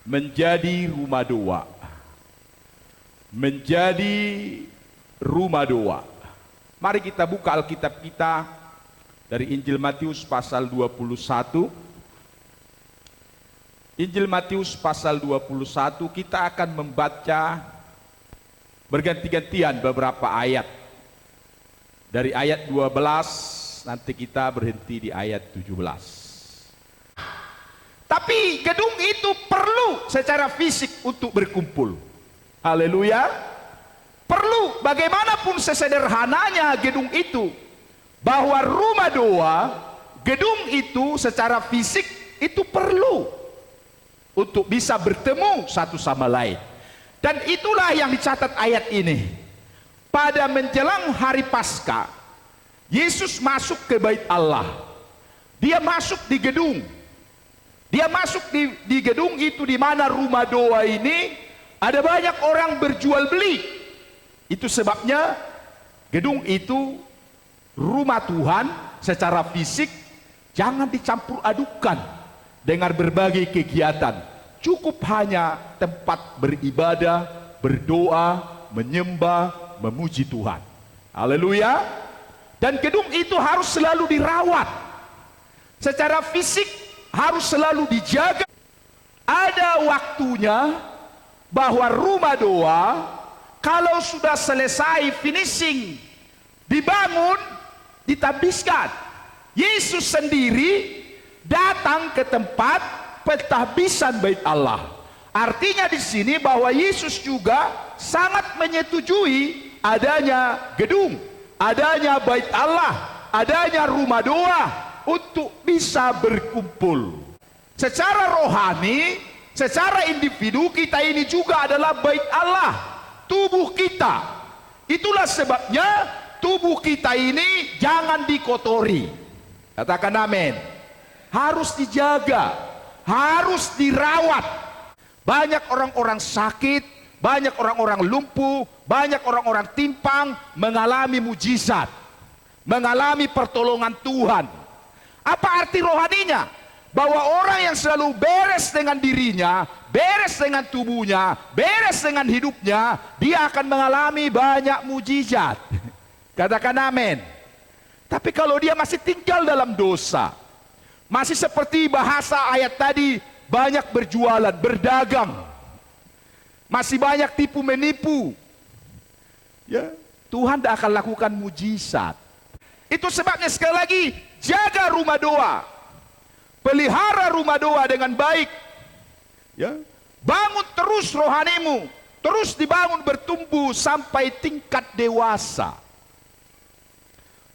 menjadi rumah doa. Menjadi rumah doa. Mari kita buka Alkitab kita dari Injil Matius pasal 21. Injil Matius pasal 21, kita akan membaca berganti-gantian beberapa ayat. Dari ayat 12, nanti kita berhenti di ayat 17. Tapi gedung itu perlu secara fisik untuk berkumpul. Haleluya. Perlu, bagaimanapun sesederhananya gedung itu, bahwa rumah doa, gedung itu secara fisik itu perlu untuk bisa bertemu satu sama lain. Dan itulah yang dicatat ayat ini. Pada menjelang hari Paskah, Yesus masuk ke bait Allah. Dia masuk di gedung. Dia masuk di gedung itu, di mana rumah doa ini ada banyak orang berjual beli. Itu sebabnya gedung itu rumah Tuhan secara fisik jangan dicampur adukan dengan berbagai kegiatan. Cukup hanya tempat beribadah, berdoa, menyembah, memuji Tuhan. Haleluya. Dan gedung itu harus selalu dirawat. Secara fisik harus selalu dijaga. Ada waktunya bahwa rumah doa kalau sudah selesai finishing, dibangun, ditabiskan. Yesus sendiri datang ke tempat pentahbisan bait Allah. Artinya di sini bahwa Yesus juga sangat menyetujui adanya gedung, adanya bait Allah, adanya rumah doa untuk bisa berkumpul. Secara rohani, secara individu, kita ini juga adalah bait Allah, tubuh kita. Itulah sebabnya tubuh kita ini jangan dikotori. Katakan amin. Harus dijaga, harus dirawat. Banyak orang-orang sakit, banyak orang-orang lumpuh, banyak orang-orang timpang mengalami mujizat, mengalami pertolongan Tuhan. Apa arti rohaninya? Bahwa orang yang selalu beres dengan dirinya, beres dengan tubuhnya, beres dengan hidupnya, dia akan mengalami banyak mujizat. Katakan amin. Tapi kalau dia masih tinggal dalam dosa, masih seperti bahasa ayat tadi, banyak berjualan, berdagang, masih banyak tipu menipu, ya, Tuhan tidak akan lakukan mujizat. Itu sebabnya sekali lagi, jaga rumah doa, pelihara rumah doa dengan baik, ya. Bangun terus rohanimu, terus dibangun bertumbuh sampai tingkat dewasa.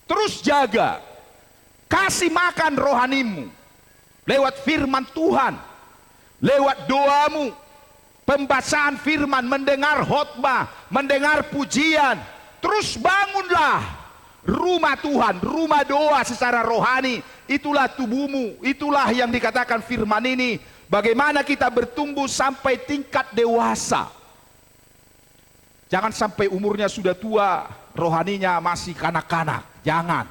Terus jaga, kasih makan rohanimu lewat firman Tuhan, lewat doamu, pembacaan firman, mendengar khotbah, mendengar pujian. Terus bangunlah rumah Tuhan, rumah doa secara rohani. Itulah tubuhmu, itulah yang dikatakan firman ini. Bagaimana kita bertumbuh sampai tingkat dewasa. Jangan sampai umurnya sudah tua, rohaninya masih kanak-kanak. Jangan.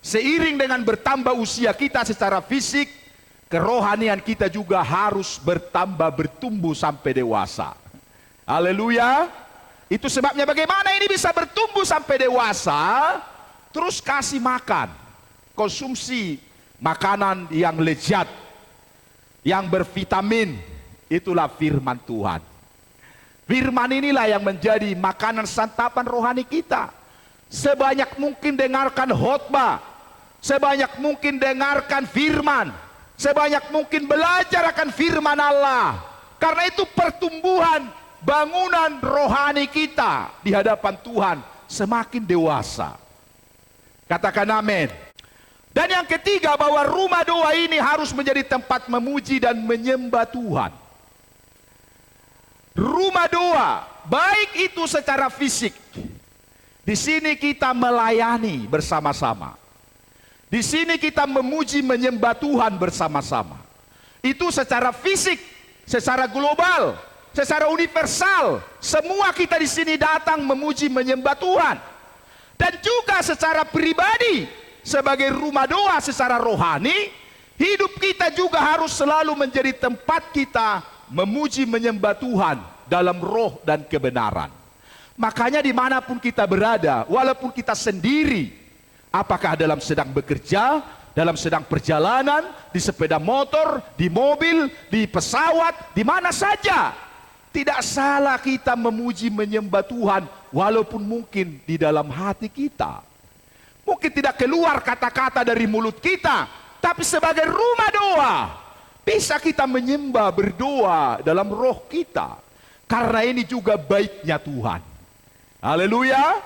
Seiring dengan bertambah usia kita secara fisik, kerohanian kita juga harus bertambah, bertumbuh sampai dewasa. Haleluya. Itu sebabnya bagaimana ini bisa bertumbuh sampai dewasa. Terus kasih makan, konsumsi makanan yang lezat, yang bervitamin. Itulah firman Tuhan. Firman inilah yang menjadi makanan santapan rohani kita. Sebanyak mungkin dengarkan khotbah, sebanyak mungkin dengarkan firman, sebanyak mungkin belajar akan firman Allah. Karena itu pertumbuhan bangunan rohani kita di hadapan Tuhan semakin dewasa. Katakan amin. Dan yang ketiga, bahwa rumah doa ini harus menjadi tempat memuji dan menyembah Tuhan. Rumah doa, baik itu secara fisik. Di sini kita melayani bersama-sama. Di sini kita memuji menyembah Tuhan bersama-sama. Itu secara fisik, secara global, secara universal. Semua kita di sini datang memuji menyembah Tuhan. Dan juga secara pribadi, sebagai rumah doa secara rohani, hidup kita juga harus selalu menjadi tempat kita memuji menyembah Tuhan dalam roh dan kebenaran. Makanya dimanapun kita berada, walaupun kita sendiri, apakah dalam sedang bekerja, dalam sedang perjalanan, di sepeda motor, di mobil, di pesawat, di mana saja, tidak salah kita memuji menyembah Tuhan, walaupun mungkin di dalam hati kita mungkin tidak keluar kata-kata dari mulut kita, tapi sebagai rumah doa bisa kita menyembah, berdoa dalam roh kita, karena ini juga baiknya Tuhan. Haleluya.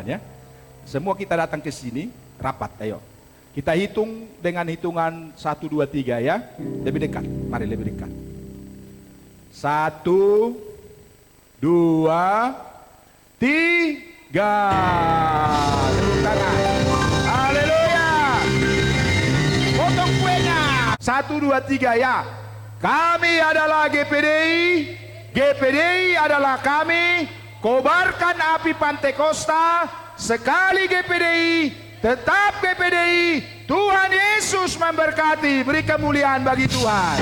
Ya. Semua kita datang ke sini, rapat, ayo. Kita hitung dengan hitungan 1, 2, 3 ya. Lebih dekat, mari lebih dekat. 1, 2, 3. Tepuk tangan. Haleluya. Potong kuenya. 1, 2, 3 ya. Kami adalah GPDI. GPDI adalah kami. Kobarkan api Pantekosta, sekali GPDI, tetap GPDI. Tuhan Yesus memberkati, beri kemuliaan bagi Tuhan.